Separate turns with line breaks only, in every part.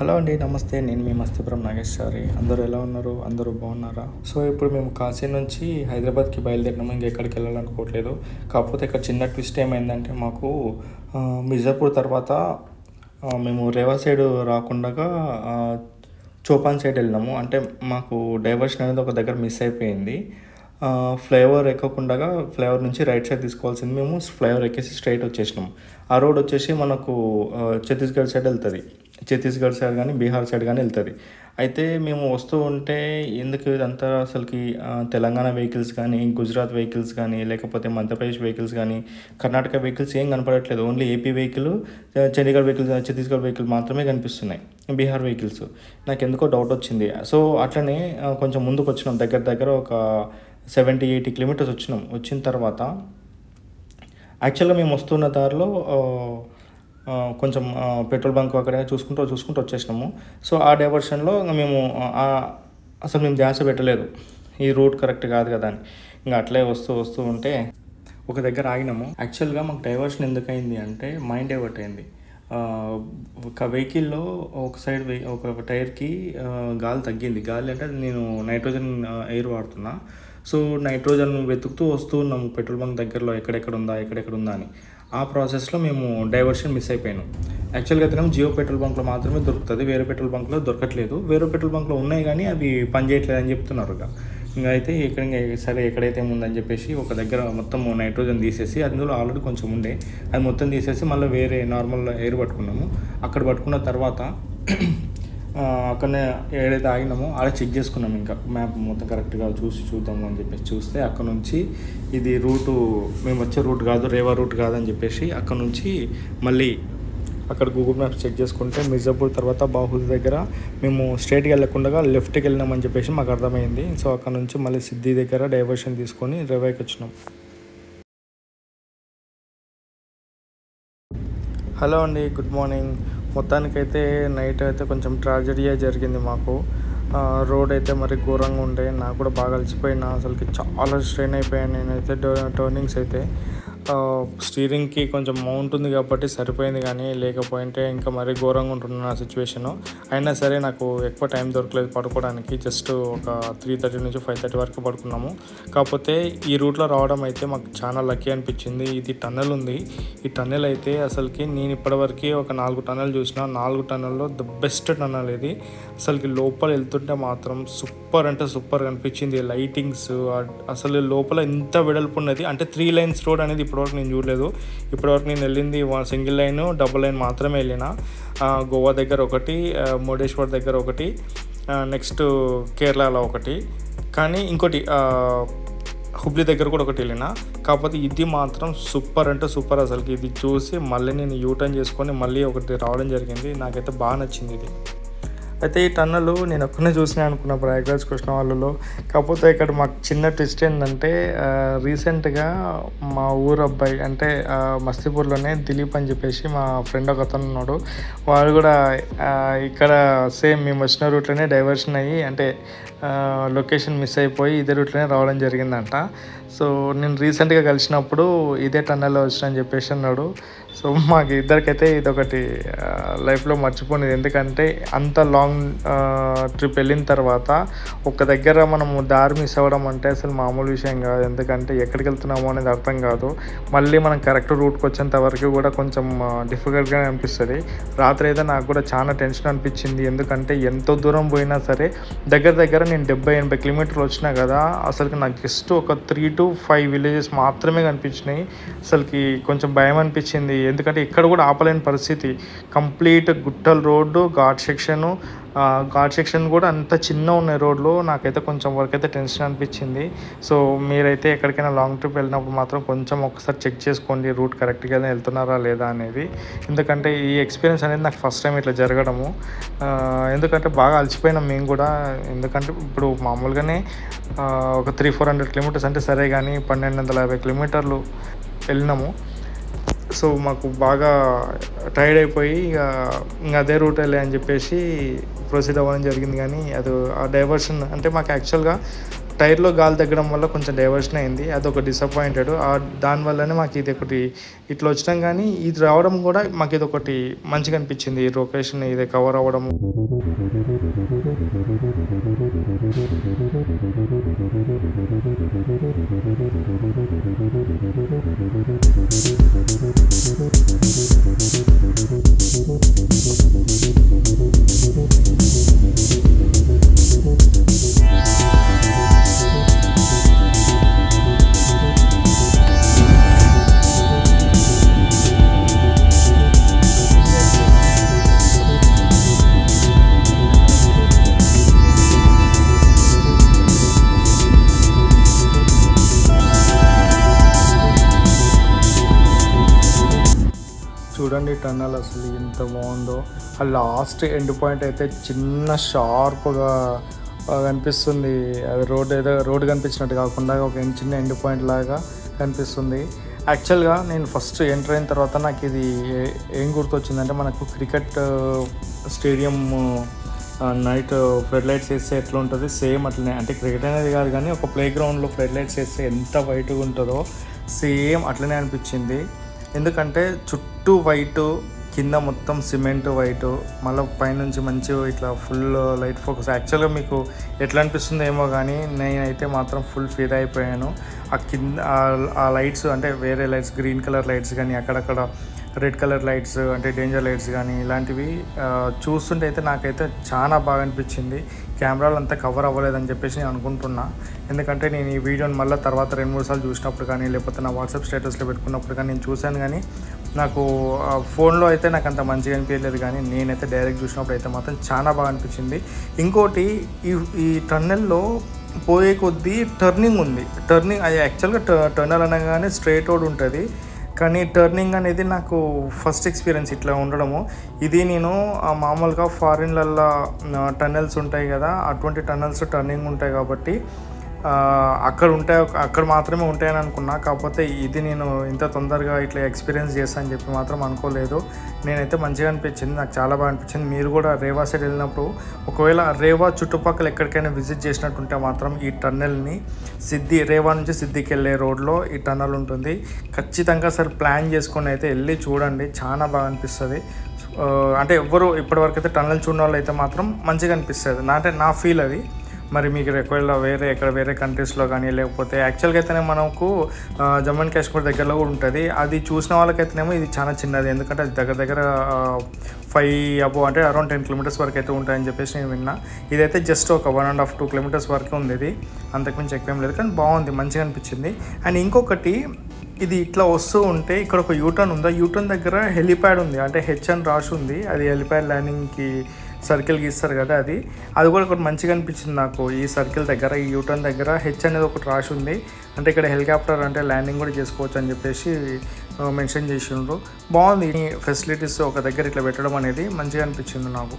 Hello అండి, నమస్తే. నేను మీ మస్తీపురం నాగేశ్వరి. అందరూ ఎలా ఉన్నారు? అందరూ బాగున్నారా? సో ఇప్పుడు మేము కాశీ నుంచి హైదరాబాద్కి బయలుదేరినాము. ఇంకెక్కడికి వెళ్ళాలనుకోవట్లేదు. కాకపోతే ఇక్కడ చిన్న ట్విస్ట్ ఏమైందంటే, మాకు మిర్జాపూర్ తర్వాత మేము రేవా సైడ్ రాకుండా చోపాన్ సైడ్ వెళ్ళినాము. అంటే మాకు డైవర్షన్ అనేది ఒక దగ్గర మిస్ అయిపోయింది. ఫ్లైఓవర్ ఎక్కకుండా ఫ్లైఓవర్ నుంచి రైట్ సైడ్ తీసుకోవాల్సింది. మేము ఫ్లైఓవర్ ఎక్కేసి స్ట్రైట్ వచ్చేసినాము. ఆ రోడ్ వచ్చేసి మనకు ఛత్తీస్గఢ్ సైడ్ వెళ్తుంది. ఛత్తీస్గఢ్ సైడ్ కానీ బీహార్ సైడ్ కానీ వెళ్తుంది. అయితే మేము వస్తూ ఉంటే ఎందుకు ఇదంతా అసలుకి తెలంగాణ వెహికల్స్ కానీ, గుజరాత్ వెహికల్స్ కానీ, లేకపోతే మధ్యప్రదేశ్ వెహికల్స్ కానీ, కర్ణాటక వెహికల్స్ ఏం కనపడట్లేదు. Only AP vehicle, Chandigarh vehicles, Chhattisgarh vehicle మాత్రమే కనిపిస్తున్నాయి. బీహార్ వెహికల్స్ నాకు ఎందుకో డౌట్ వచ్చింది. సో అట్లనే కొంచెం ముందుకు వచ్చినాం. దగ్గర ఒక 70-80 కిలోమీటర్స్ వచ్చినాం. వచ్చిన తర్వాత యాక్చువల్గా మేము వస్తున్న దారిలో కొంచెం పెట్రోల్ బంక్ అక్కడ చూసుకుంటూ వచ్చేసినాము. సో ఆ డైవర్షన్లో మేము అసలు మేము ధ్యాస పెట్టలేదు, ఈ రూట్ కరెక్ట్ కాదు కదా అని. ఇంకా అట్లే వస్తూ ఉంటే ఒక దగ్గర ఆగినాము. యాక్చువల్గా మాకు డైవర్షన్ ఎందుకు అయింది అంటే, మైండ్ డైవర్ట్ అయింది. ఒక వెహికల్లో ఒక టైర్కి గాలి తగ్గింది. గాలి అంటే నేను నైట్రోజన్ ఎయిర్ వాడుతున్నా. సో నైట్రోజన్ వెతుకుతూ వస్తూ ఉన్నాము పెట్రోల్ బంక్ దగ్గరలో, ఎక్కడెక్కడ ఉందా అని. ఆ ప్రాసెస్లో మేము డైవర్షన్ మిస్ అయిపోయాను. యాక్చువల్గా అయితే జియో పెట్రోల్ బంక్లో మాత్రమే దొరుకుతుంది, వేరే పెట్రోల్ బంక్లో దొరకట్లేదు. వేరే పెట్రోల్ బంక్లో ఉన్నాయి కానీ అవి పనిచేయట్లేదు అని చెప్తున్నారు. ఇంకా అయితే సరే ఎక్కడైతే ఉందని చెప్పేసి ఒక దగ్గర మొత్తం నైట్రోజన్ తీసేసి, అందులో ఆల్రెడీ కొంచెం ఉండే అది మొత్తం తీసేసి మళ్ళీ వేరే నార్మల్ ఎయిర్ పట్టుకున్నాము. అక్కడ పట్టుకున్న తర్వాత అక్కడనే ఏదైతే ఆగినామో అలా చెక్ చేసుకున్నాము. ఇంకా మ్యాప్ మొత్తం కరెక్ట్గా చూద్దాము అని చెప్పేసి చూస్తే అక్కడ నుంచి ఇది రూటు, మేము వచ్చే రూట్ కాదు, రేవా రూట్ కాదని చెప్పేసి అక్కడ నుంచి మళ్ళీ అక్కడ గూగుల్ మ్యాప్స్ చెక్ చేసుకుంటే మిర్జాపూర్ తర్వాత బాహుల్ దగ్గర మేము స్ట్రైట్గా వెళ్ళకుండా లెఫ్ట్కి వెళ్ళినామని చెప్పేసి మాకు అర్థమైంది. సో అక్కడ నుంచి మళ్ళీ సిద్ధి దగ్గర డైవర్షన్ తీసుకొని రేవాకి వచ్చినాం. హలో అండి, గుడ్ మార్నింగ్. మొత్తానికైతే నైట్ అయితే కొంచెం ట్రాజడీయే జరిగింది మాకు. రోడ్ అయితే మరి ఘోరంగా ఉండే. నాకు కూడా బాగా అలసిపోయినా, అసలుకి చాలా స్ట్రెయిన్ అయిపోయాను నేనైతే. టర్నింగ్స్ అయితే స్టీరింగ్కి కొంచెం మౌంట్ ఉంది కాబట్టి సరిపోయింది, కానీ లేకపోయింటే ఇంకా మరీ ఘోరంగా ఉంటున్న నా సిచ్యువేషను. అయినా సరే నాకు ఎక్కువ టైం దొరకలేదు పడుకోవడానికి. జస్ట్ ఒక 3:30 నుంచి 5:30 వరకు పడుకున్నాము. కాకపోతే ఈ రూట్లో రావడం అయితే మాకు చాలా లక్కీ అనిపించింది. ఇది టన్నెల్ ఉంది. ఈ టన్నెల్ అయితే అసలుకి నేను ఇప్పటివరకు ఒక 4 టన్నెల్ చూసిన. 4 టన్నెల్లో ద బెస్ట్ టన్నెల్ ఇది. అసలుకి లోపల వెళ్తుంటే మాత్రం సూపర్ అంటే సూపర్ అనిపించింది. లైటింగ్స్ అసలు లోపల ఇంత వెడల్పు ఉన్నది. అంటే 3 లైన్స్ రోడ్ అనేది ఇప్పటివరకు నేను చూడలేదు. ఇప్పటివరకు నేను వెళ్ళింది సింగిల్ లైన్, డబుల్ లైన్ మాత్రమే వెళ్ళిన. గోవా దగ్గర ఒకటి, మురుడేశ్వర్ దగ్గర ఒకటి, నెక్స్ట్ కేరళలో ఒకటి, కానీ ఇంకోటి హుబ్లీ దగ్గర కూడా ఒకటి వెళ్ళిన. కాకపోతే ఇది మాత్రం సూపర్ అంటే సూపర్. అసలుకి ఇది చూసి మళ్ళీ నేను యూటర్న్ చేసుకొని మళ్ళీ ఒకటి రావడం జరిగింది. నాకైతే బాగా నచ్చింది ఇది. అయితే ఈ టన్నెల్ నేను ఒక్కనే చూసినా అనుకున్నా ప్రయాగ్రాజ్కి వచ్చిన వాళ్ళలో. కాకపోతే ఇక్కడ మాకు చిన్న ట్విస్ట్ ఏంటంటే, రీసెంట్గా మా ఊరు అబ్బాయి అంటే మస్తీపూర్లోనే దిలీప్ అని చెప్పేసి మా ఫ్రెండ్ ఒక అతను ఉన్నాడు. వాడు కూడా ఇక్కడ సేమ్ మేము వచ్చిన రూట్లోనే డైవర్షన్ అయ్యి, అంటే లొకేషన్ మిస్ అయిపోయి ఇదే రూట్లోనే రావడం జరిగిందంట. సో నేను రీసెంట్గా కలిసినప్పుడు ఇదే టన్నెల్లో వచ్చిన అని చెప్పేసి అన్నాడు. సో మాకు ఇద్దరికైతే ఇదొకటి లైఫ్లో మర్చిపోయింది. ఎందుకంటే అంత లాంగ్ ట్రిప్ వెళ్ళిన తర్వాత ఒక దగ్గర మనము దారి మిస్ అవ్వడం అంటే అసలు మామూలు విషయం కాదు. ఎందుకంటే ఎక్కడికి వెళ్తున్నామో అనేది అర్థం కాదు. మళ్ళీ మనం కరెక్ట్ రూట్కి వచ్చేంత వరకు కూడా కొంచెం డిఫికల్ట్గానే అనిపిస్తుంది. రాత్రి అయితే నాకు కూడా చాలా టెన్షన్ అనిపించింది. ఎందుకంటే ఎంతో దూరం పోయినా సరే దగ్గర నేను 70-80 కిలోమీటర్లు వచ్చినా కదా, అసలుకి నాకు జస్ట్ ఒక 3 to 5 విలేజెస్ మాత్రమే కనిపించినాయి. అసలుకి కొంచెం భయం అనిపించింది. ఎందుకంటే ఇక్కడ కూడా ఆపలేని పరిస్థితి. కంప్లీట్ గుట్టల రోడ్డు, ఘాట్ సెక్షన్ కూడా అంత చిన్న ఉన్నాయి రోడ్లు. నాకైతే కొంచెం వరకు అయితే టెన్షన్ అనిపించింది. సో మీరైతే ఎక్కడికైనా లాంగ్ ట్రిప్ వెళ్ళినప్పుడు మాత్రం కొంచెం ఒకసారి చెక్ చేసుకోండి రూట్ కరెక్ట్గా వెళ్తున్నారా లేదా అనేది. ఎందుకంటే ఈ ఎక్స్పీరియన్స్ అనేది నాకు ఫస్ట్ టైం ఇట్లా జరగడము. ఎందుకంటే బాగా అలసిపోయినాం మేము కూడా. ఎందుకంటే ఇప్పుడు మామూలుగానే ఒక 300-400 కిలోమీటర్స్ అంటే సరే, కానీ 1250 కిలోమీటర్లు వెళ్ళినాము. సో మాకు బాగా టైర్డ్ అయిపోయి ఇంకా అదే రూట్ వెళ్ళే అని చెప్పేసి ప్రొసీడ్ అవ్వడం జరిగింది. కానీ అది ఆ డైవర్షన్ అంటే మాకు యాక్చువల్గా టైర్లో గాలి తగ్గడం వల్ల కొంచెం డైవర్షన్ అయింది, అదొక డిసప్పాయింటెడ్. దానివల్లనే మాకు ఇది ఒకటి ఇట్లా వచ్చినాం. కానీ ఇది రావడం కూడా మాకు ఇది ఒకటి మంచిగా అనిపించింది, ఈ లొకేషన్ ఇది కవర్ అవ్వడం. చూడండి టన్నల్ అసలు ఎంత బాగుందో. ఆ లాస్ట్ ఎండ్ పాయింట్ అయితే చిన్న షార్ప్గా కనిపిస్తుంది. అది రోడ్ కనిపించినట్టు కాకుండా ఒక చిన్న ఎండ్ పాయింట్ లాగా కనిపిస్తుంది. యాక్చువల్గా నేను ఫస్ట్ ఎంటర్ అయిన తర్వాత నాకు ఇది ఏం గుర్తొచ్చిందంటే, మనకు cricket stadium night flood lights వేస్తే ఎట్లా ఉంటుంది సేమ్ అట్లనే. అంటే క్రికెట్ అనేది కాదు కానీ ఒక ప్లే గ్రౌండ్లో ఫ్లడ్ లైట్స్ వేస్తే ఎంత వైట్గా ఉంటుందో సేమ్ అట్లనే అనిపించింది. ఎందుకంటే చుట్టూ వైటు, కింద మొత్తం సిమెంట్ వైటు, మళ్ళీ పైనుంచి మంచిగా ఇట్లా ఫుల్ లైట్ ఫోకస్. యాక్చువల్గా మీకు ఎట్లా అనిపిస్తుందో ఏమో కానీ నేనైతే మాత్రం ఫుల్ ఫీల్ అయిపోయాను. ఆ కింద ఆ లైట్స్ అంటే వేరే లైట్స్, గ్రీన్ కలర్ లైట్స్ కానీ అక్కడక్కడ రెడ్ కలర్ లైట్స్ అంటే డేంజర్ లైట్స్ కానీ ఇలాంటివి చూస్తుంటే అయితే నాకైతే చాలా బాగా అనిపించింది. కెమెరాలు అంతా కవర్ అవ్వలేదని చెప్పేసి నేను అనుకుంటున్నా. ఎందుకంటే నేను ఈ వీడియోని మళ్ళీ తర్వాత 2-3 సార్లు చూసినప్పుడు కానీ లేకపోతే నా వాట్సాప్ స్టేటస్లో పెట్టుకున్నప్పుడు కానీ నేను చూశాను. కానీ నాకు ఫోన్లో అయితే నాకు అంత మంచిగా అనిపించలేదు, కానీ నేనైతే డైరెక్ట్ చూసినప్పుడు అయితే మాత్రం చాలా బాగా అనిపించింది. ఇంకోటి ఈ టన్నెల్లో పోయే కొద్దీ టర్నింగ్ ఉంది. టర్నింగ్ అది యాక్చువల్గా టర్నల్ అనగానే స్ట్రైట్ రోడ్ ఉంటుంది, కానీ టర్నింగ్ అనేది నాకు ఫస్ట్ ఎక్స్పీరియన్స్ ఇట్లా ఉండడము. ఇది నేను మామూలుగా ఫారిన్లల్లో టన్నెల్స్ ఉంటాయి కదా, అటువంటి టన్నెల్స్ టర్నింగ్ ఉంటాయి కాబట్టి అక్కడ మాత్రమే ఉంటాయని అనుకున్నా. కాకపోతే ఇది నేను ఇంత తొందరగా ఇట్లా ఎక్స్పీరియన్స్ చేస్తాను అని చెప్పి మాత్రం అనుకోలేదు. నేనైతే మంచిగా అనిపించింది, నాకు చాలా బాగా అనిపించింది. మీరు కూడా రేవా సైడ్ వెళ్ళినప్పుడు ఒకవేళ రేవా చుట్టుపక్కల ఎక్కడికైనా విజిట్ చేసినట్టుంటే మాత్రం ఈ టన్నెల్ని రేవా నుంచి సిద్దికి వెళ్ళే రోడ్లో ఈ టన్నెల్ ఉంటుంది. ఖచ్చితంగా సార్ ప్లాన్ చేసుకొని అయితే వెళ్ళి చూడండి, చాలా బాగా అనిపిస్తుంది. అంటే ఎవ్వరు ఇప్పటివరకు అయితే టన్నెల్ చూడడం వల్ల అయితే మాత్రం మంచిగా అనిపిస్తుంది, అంటే నా ఫీల్ అది. మరి మీకు ఒకవేళ వేరే కంట్రీస్లో కానీ లేకపోతే యాక్చువల్గా అయితేనే మనకు జమ్మూ అండ్ కాశ్మీర్ దగ్గరలో కూడా ఉంటుంది. అది చూసిన వాళ్ళకైతేనేమో ఇది చాలా చిన్నది, ఎందుకంటే అది దగ్గర 5 అబో అంటే అరౌండ్ 10 కిలోమీటర్స్ వరకు అయితే ఉంటాయని చెప్పేసి నేను విన్నా. ఇదైతే జస్ట్ ఒక 1.5-2 కిలోమీటర్స్ వరకు ఉంది, ఇది అంతకుమించి ఎక్కువేం లేదు. కానీ బాగుంది, మంచిగా అనిపించింది. అండ్ ఇంకొకటి, ఇది ఇట్లా వస్తూ ఉంటే ఇక్కడ ఒక యూటర్న్ ఉంది. యూటర్న్ దగ్గర హెలిప్యాడ్ ఉంది, అంటే హెచ్ అని రాసి ఉంది. అది హెలిప్యాడ్ ల్యాండింగ్కి సర్కిల్ గీస్తారు కదా, అది కూడా ఒకటి మంచిగా అనిపించింది నాకు. ఈ సర్కిల్ దగ్గర, ఈ యూటర్న్ దగ్గర హెచ్ అనేది ఒకటి రాసి ఉంది, అంటే ఇక్కడ హెలికాప్టర్ అంటే ల్యాండింగ్ కూడా చేసుకోవచ్చు అని చెప్పేసి మెన్షన్ చేసిండ్రు. బాగుంది, ఫెసిలిటీస్ ఒక దగ్గర ఇట్లా పెట్టడం అనేది మంచిగా అనిపించింది నాకు.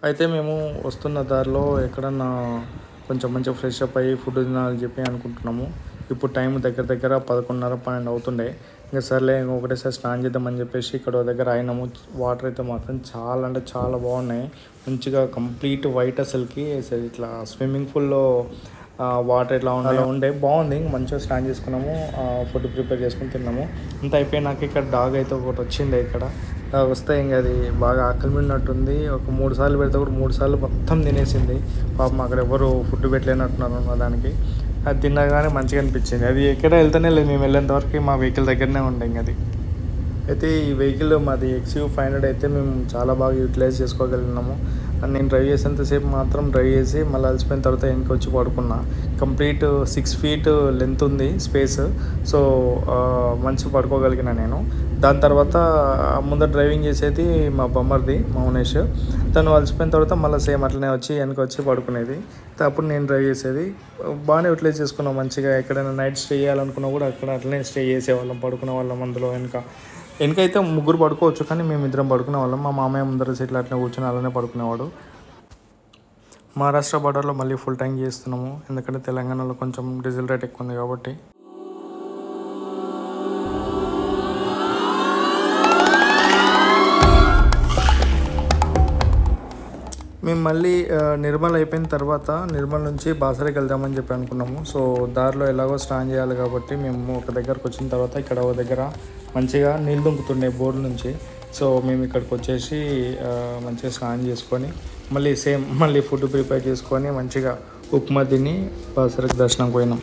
అయితే మేము వస్తున్న దారిలో ఎక్కడన్నా కొంచెం మంచిగా ఫ్రెష్ అప్ అయ్యి ఫుడ్ తినాలని చెప్పి అనుకుంటున్నాము. ఇప్పుడు టైం దగ్గర 11:30, 12 అవుతుండే. ఇంకా సర్లే ఒకటేసారి స్నానం చేద్దామని చెప్పేసి ఇక్కడ దగ్గర అయినాము. వాటర్ అయితే మాత్రం చాలా అంటే చాలా బాగున్నాయి. మంచిగా కంప్లీట్ వైట్ అసలు ఇట్లా స్విమ్మింగ్ పూల్లో వాటర్ ఎట్లా ఉండే బాగుంది. మంచిగా స్నానం చేసుకున్నాము, ఫుడ్ ప్రిపేర్ చేసుకుని తిన్నాము. అంత అయిపోయినాక ఇక్కడ డాగ్ అయితే ఒకటి వచ్చిండే. ఇక్కడ వస్తే ఇంకా అది బాగా ఆకలి మిన్నట్టుంది. ఒక 3 సార్లు పెడితే కూడా 3 సార్లు మొత్తం తినేసింది. పాపం అక్కడ ఎవరు ఫుడ్ పెట్టలేనట్టున్నారు దానికి. అది తిన్నగానే మంచిగా అనిపించింది. అది ఎక్కడ వెళ్తూనే లేదు, మేము వెళ్ళేంత వరకు మా వెహికల్ దగ్గరనే ఉండే. ఇంక అది అయితే ఈ వెహికల్ మాది XUV500 అయితే మేము చాలా బాగా యూటిలైజ్ చేసుకోగలిగినాము. నేను డ్రైవ్ చేసేంతసేపు మాత్రం డ్రైవ్ చేసి మళ్ళీ అలసిపోయిన తర్వాత వెనక్కి వచ్చి పడుకున్నా. కంప్లీట్ 6 feet లెంత్ ఉంది స్పేస్. సో మంచిగా పడుకోగలిగిన నేను. దాని తర్వాత ముందర డ్రైవింగ్ చేసేది మా బొమ్మర్ది మౌనేష్. తను అలసిపోయిన తర్వాత మళ్ళీ సేమ్ అట్లనే వచ్చి వెనక్కి వచ్చి పడుకునేది. అప్పుడు నేను డ్రైవ్ చేసేది. బాగానే యూటిలైజ్ చేసుకున్నాం మంచిగా. ఎక్కడైనా నైట్ స్టే చేయాలనుకున్నా కూడా అక్కడ అట్లనే స్టే చేసేవాళ్ళం, పడుకునే వాళ్ళం. అందులో వెనకైతే 3 పడుకోవచ్చు, కానీ మేము 2 పడుకునే వాళ్ళం. మా మామయ్య ముందర సీట్లు అట్లనే కూర్చొని అలానే పడుకునేవాడు. మహారాష్ట్ర బార్డర్లో మళ్ళీ ఫుల్ ట్యాంక్ చేస్తున్నాము, ఎందుకంటే తెలంగాణలో కొంచెం డీజిల్ రేట్ ఎక్కువ ఉంది కాబట్టి. మేము మళ్ళీ నిర్మల్ అయిపోయిన తర్వాత నిర్మల్ నుంచి బాసరికి వెళ్దామని చెప్పి అనుకున్నాము. సో దారిలో ఎలాగో స్నానం చేయాలి కాబట్టి మేము ఒక దగ్గరకు వచ్చిన తర్వాత ఇక్కడ ఒక దగ్గర మంచిగా నీళ్ళు దుంకుతుండే బోర్డు నుంచి. సో మేము ఇక్కడికి వచ్చేసి మంచిగా స్నానం చేసుకొని మళ్ళీ ఫుడ్ ప్రిపేర్ చేసుకొని మంచిగా ఉప్మా తిని బాసరికి దర్శనం పోయినాం.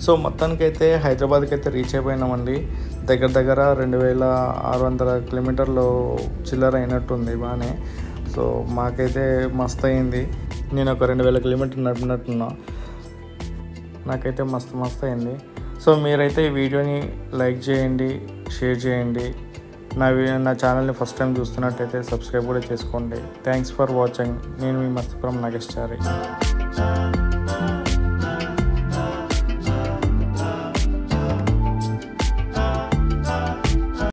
సో మొత్తానికైతే హైదరాబాద్కి అయితే రీచ్ అయిపోయినామండి. దగ్గర 2600 కిలోమీటర్లు చిల్లర అయినట్టుంది బాగానే. సో మాకైతే మస్తు అయింది. నేను ఒక 2000 కిలోమీటర్లు నడిపినట్టున్నా. నాకైతే మస్తు అయింది. సో మీరైతే ఈ వీడియోని లైక్ చేయండి, షేర్ చేయండి. నా ఛానల్ని ఫస్ట్ టైం చూస్తున్నట్టయితే సబ్స్క్రైబ్ కూడా చేసుకోండి. Thanks for watching. నేను మీ మస్తపురం నాగేశ్చారి.